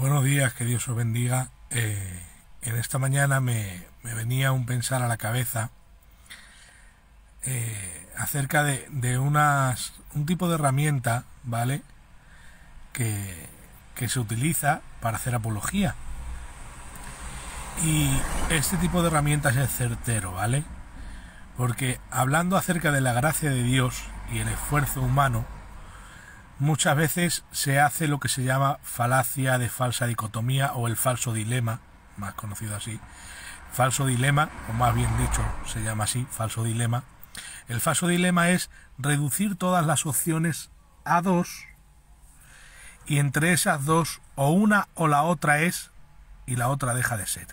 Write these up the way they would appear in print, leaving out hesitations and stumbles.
Buenos días, que Dios os bendiga. En esta mañana me venía un pensar a la cabeza acerca de un tipo de herramienta, ¿vale? Que se utiliza para hacer apología. Y este tipo de herramientas es certero, ¿vale? Porque hablando acerca de la gracia de Dios y el esfuerzo humano, muchas veces se hace lo que se llama falacia de falsa dicotomía o el falso dilema, más conocido así. Falso dilema, o más bien dicho, se llama así, falso dilema. El falso dilema es reducir todas las opciones a dos, y entre esas dos, o una o la otra es, y la otra deja de ser.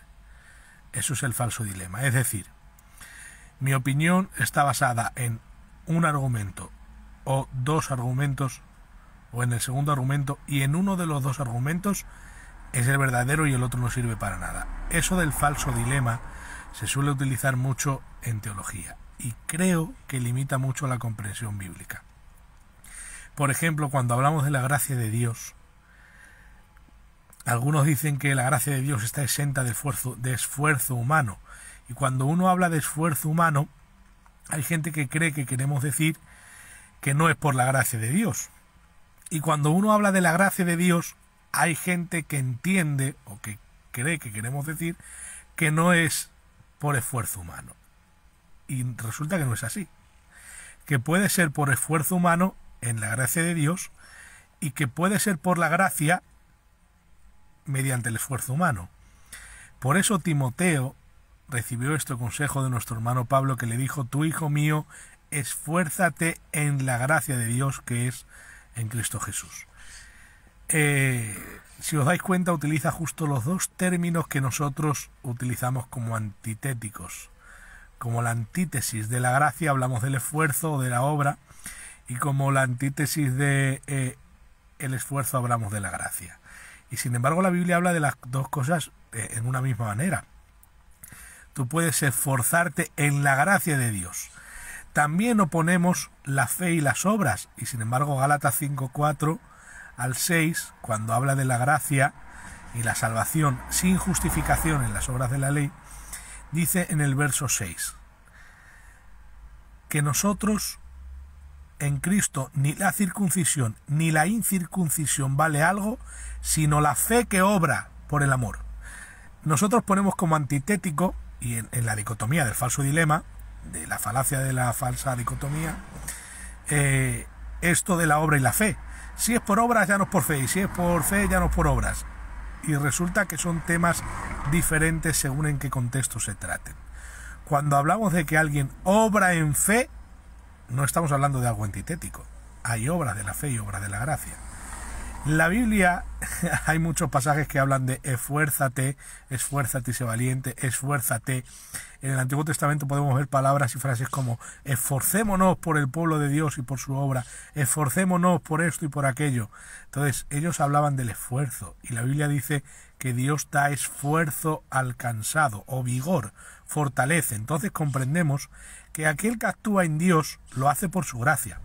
Eso es el falso dilema. Es decir, mi opinión está basada en un argumento o dos argumentos, o en el segundo argumento, y en uno de los dos argumentos es el verdadero y el otro no sirve para nada. Eso del falso dilema se suele utilizar mucho en teología y creo que limita mucho la comprensión bíblica. Por ejemplo, cuando hablamos de la gracia de Dios, algunos dicen que la gracia de Dios está exenta de esfuerzo humano, y cuando uno habla de esfuerzo humano, hay gente que cree que queremos decir que no es por la gracia de Dios. Y cuando uno habla de la gracia de Dios, hay gente que entiende o que cree que queremos decir que no es por esfuerzo humano. Y resulta que no es así. Que puede ser por esfuerzo humano en la gracia de Dios y que puede ser por la gracia mediante el esfuerzo humano. Por eso Timoteo recibió este consejo de nuestro hermano Pablo, que le dijo: tú, hijo mío, esfuérzate en la gracia de Dios que es en Cristo Jesús. Si os dais cuenta, utiliza justo los dos términos que nosotros utilizamos como antitéticos. Como la antítesis de la gracia hablamos del esfuerzo o de la obra, y como la antítesis de el esfuerzo hablamos de la gracia. Y sin embargo la Biblia habla de las dos cosas en una misma manera. Tú puedes esforzarte en la gracia de Dios. También oponemos la fe y las obras, y sin embargo Gálatas 5:4 al 6, cuando habla de la gracia y la salvación sin justificación en las obras de la ley, dice en el verso 6 que nosotros en Cristo ni la circuncisión ni la incircuncisión vale algo, sino la fe que obra por el amor. Nosotros ponemos como antitético, y en la dicotomía del falso dilema, de la falacia de la falsa dicotomía, esto de la obra y la fe. Si es por obras ya no es por fe, y si es por fe ya no es por obras. Y resulta que son temas diferentes según en qué contexto se traten. Cuando hablamos de que alguien obra en fe, no estamos hablando de algo antitético. Hay obras de la fe y obras de la gracia. En la Biblia hay muchos pasajes que hablan de esfuérzate, esfuérzate y sé valiente, esfuérzate. En el Antiguo Testamento podemos ver palabras y frases como esforcémonos por el pueblo de Dios y por su obra, esforcémonos por esto y por aquello. Entonces ellos hablaban del esfuerzo, y la Biblia dice que Dios da esfuerzo al cansado, o vigor, fortalece. Entonces comprendemos que aquel que actúa en Dios lo hace por su gracia,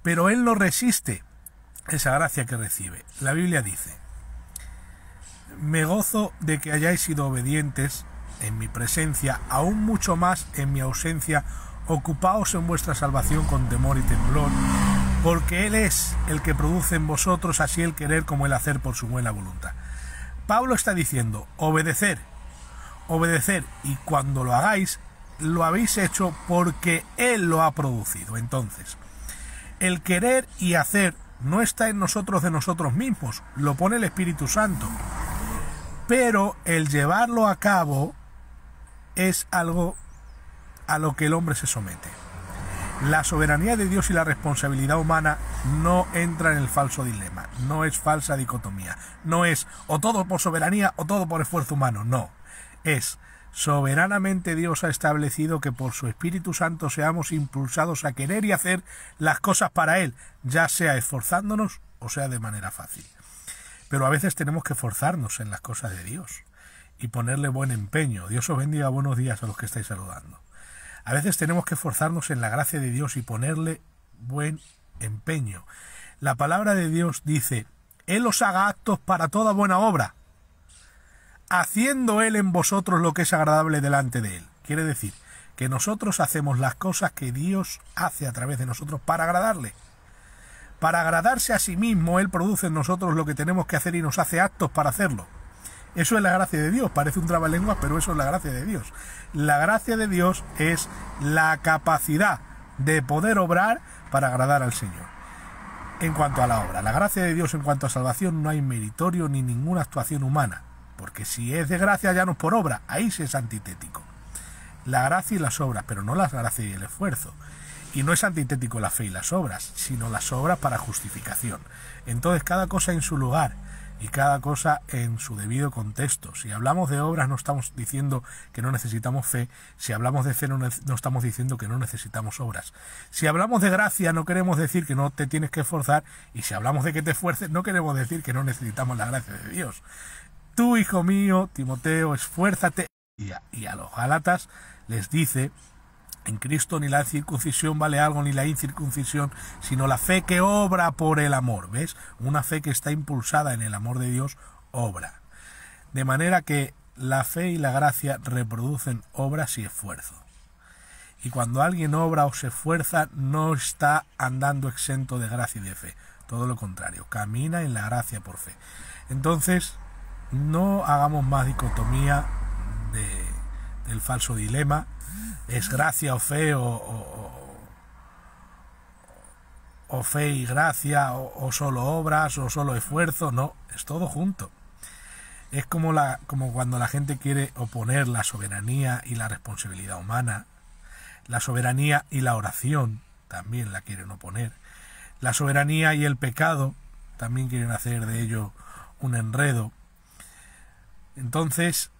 pero él no resiste esa gracia que recibe. La Biblia dice: me gozo de que hayáis sido obedientes en mi presencia, aún mucho más en mi ausencia. Ocupaos en vuestra salvación con temor y temblor, porque Él es el que produce en vosotros así el querer como el hacer por su buena voluntad. Pablo está diciendo: obedecer, y cuando lo hagáis, lo habéis hecho porque Él lo ha producido. Entonces, el querer y hacer no está en nosotros de nosotros mismos, lo pone el Espíritu Santo. Pero el llevarlo a cabo es algo a lo que el hombre se somete. La soberanía de Dios y la responsabilidad humana no entra en el falso dilema, no es falsa dicotomía, no es o todo por soberanía o todo por esfuerzo humano, no. Es soberanamente Dios ha establecido que por su Espíritu Santo seamos impulsados a querer y hacer las cosas para Él, ya sea esforzándonos o sea de manera fácil. Pero a veces tenemos que esforzarnos en las cosas de Dios y ponerle buen empeño. Dios os bendiga, buenos días a los que estáis saludando. A veces tenemos que esforzarnos en la gracia de Dios y ponerle buen empeño. La palabra de Dios dice: Él os haga aptos para toda buena obra, haciendo Él en vosotros lo que es agradable delante de Él. Quiere decir que nosotros hacemos las cosas que Dios hace a través de nosotros para agradarle. Para agradarse a sí mismo, Él produce en nosotros lo que tenemos que hacer y nos hace aptos para hacerlo. Eso es la gracia de Dios. Parece un trabalenguas, pero eso es la gracia de Dios. La gracia de Dios es la capacidad de poder obrar para agradar al Señor. En cuanto a la obra, la gracia de Dios en cuanto a salvación, no hay meritorio ni ninguna actuación humana, porque si es de gracia ya no es por obra, ahí sí es antitético. La gracia y las obras, pero no la gracia y el esfuerzo. Y no es antitético la fe y las obras, sino las obras para justificación. Entonces cada cosa en su lugar y cada cosa en su debido contexto. Si hablamos de obras no estamos diciendo que no necesitamos fe, si hablamos de fe no estamos diciendo que no necesitamos obras. Si hablamos de gracia no queremos decir que no te tienes que esforzar, y si hablamos de que te esfuerces no queremos decir que no necesitamos la gracia de Dios. Tú, hijo mío, Timoteo, esfuérzate. Y a los Gálatas les dice: en Cristo ni la circuncisión vale algo ni la incircuncisión, sino la fe que obra por el amor. ¿Ves? Una fe que está impulsada en el amor de Dios obra. De manera que la fe y la gracia reproducen obras y esfuerzo. Y cuando alguien obra o se esfuerza, no está andando exento de gracia y de fe. Todo lo contrario, camina en la gracia por fe. Entonces, no hagamos más dicotomía del falso dilema. ¿Es gracia o fe o fe y gracia o solo obras o solo esfuerzo? No, es todo junto. Es como cuando la gente quiere oponer la soberanía y la responsabilidad humana. La soberanía y la oración también la quieren oponer. La soberanía y el pecado también quieren hacer de ello un enredo. Entonces,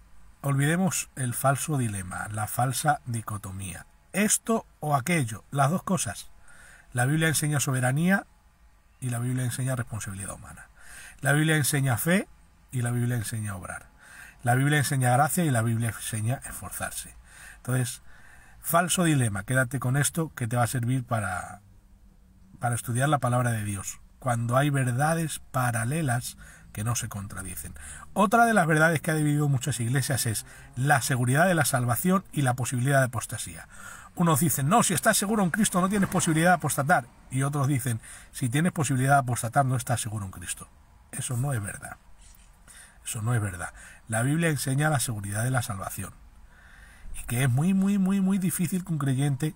olvidemos el falso dilema, la falsa dicotomía. Esto o aquello, las dos cosas. La Biblia enseña soberanía y la Biblia enseña responsabilidad humana. La Biblia enseña fe y la Biblia enseña obrar. La Biblia enseña gracia y la Biblia enseña esforzarse. Entonces, falso dilema, quédate con esto que te va a servir para estudiar la palabra de Dios, cuando hay verdades paralelas que no se contradicen. Otra de las verdades que ha dividido muchas iglesias es la seguridad de la salvación y la posibilidad de apostasía. Unos dicen: no, si estás seguro en Cristo no tienes posibilidad de apostatar. Y otros dicen: si tienes posibilidad de apostatar no estás seguro en Cristo. Eso no es verdad. Eso no es verdad. La Biblia enseña la seguridad de la salvación. Y que es muy, muy, muy, muy difícil que un creyente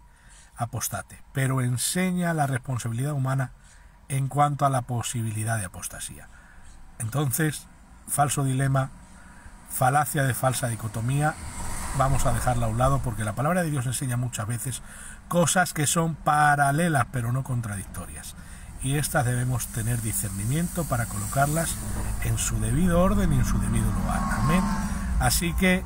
apostate. Pero enseña la responsabilidad humana en cuanto a la posibilidad de apostasía. Entonces, falso dilema, falacia de falsa dicotomía, vamos a dejarla a un lado, porque la palabra de Dios enseña muchas veces cosas que son paralelas pero no contradictorias, y estas debemos tener discernimiento para colocarlas en su debido orden y en su debido lugar. Amén. Así que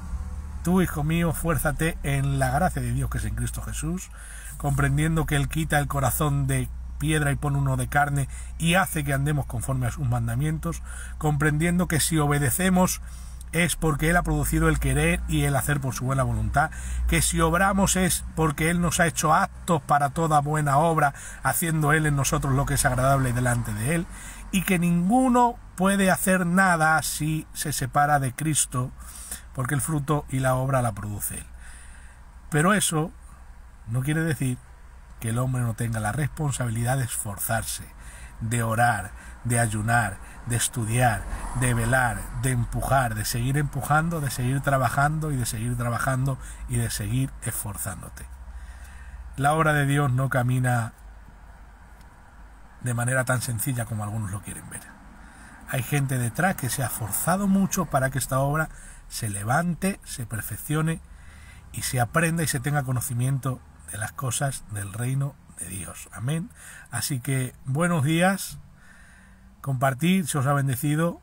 tú, hijo mío, esfuérzate en la gracia de Dios que es en Cristo Jesús, comprendiendo que Él quita el corazón de piedra y pone uno de carne y hace que andemos conforme a sus mandamientos, comprendiendo que si obedecemos es porque Él ha producido el querer y el hacer por su buena voluntad, que si obramos es porque Él nos ha hecho aptos para toda buena obra, haciendo Él en nosotros lo que es agradable delante de Él, y que ninguno puede hacer nada si se separa de Cristo, porque el fruto y la obra la produce Él. Pero eso no quiere decir que el hombre no tenga la responsabilidad de esforzarse, de orar, de ayunar, de estudiar, de velar, de empujar, de seguir empujando, de seguir trabajando y de seguir trabajando y de seguir esforzándote. La obra de Dios no camina de manera tan sencilla como algunos lo quieren ver. Hay gente detrás que se ha esforzado mucho para que esta obra se levante, se perfeccione y se aprenda y se tenga conocimiento de las cosas del reino de Dios. Amén. Así que buenos días, compartid si os ha bendecido.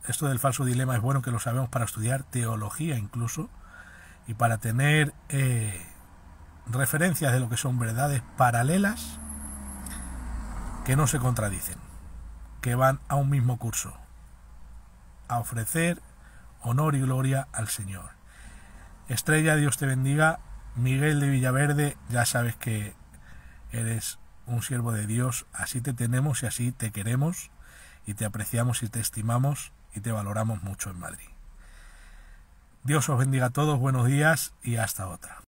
Esto del falso dilema es bueno que lo sabemos para estudiar teología incluso y para tener referencias de lo que son verdades paralelas que no se contradicen, que van a un mismo curso, a ofrecer honor y gloria al Señor. Estrella, Dios te bendiga. Miguel de Villaverde, ya sabes que eres un siervo de Dios, así te tenemos y así te queremos, y te apreciamos y te estimamos y te valoramos mucho en Madrid. Dios os bendiga a todos, buenos días y hasta otra.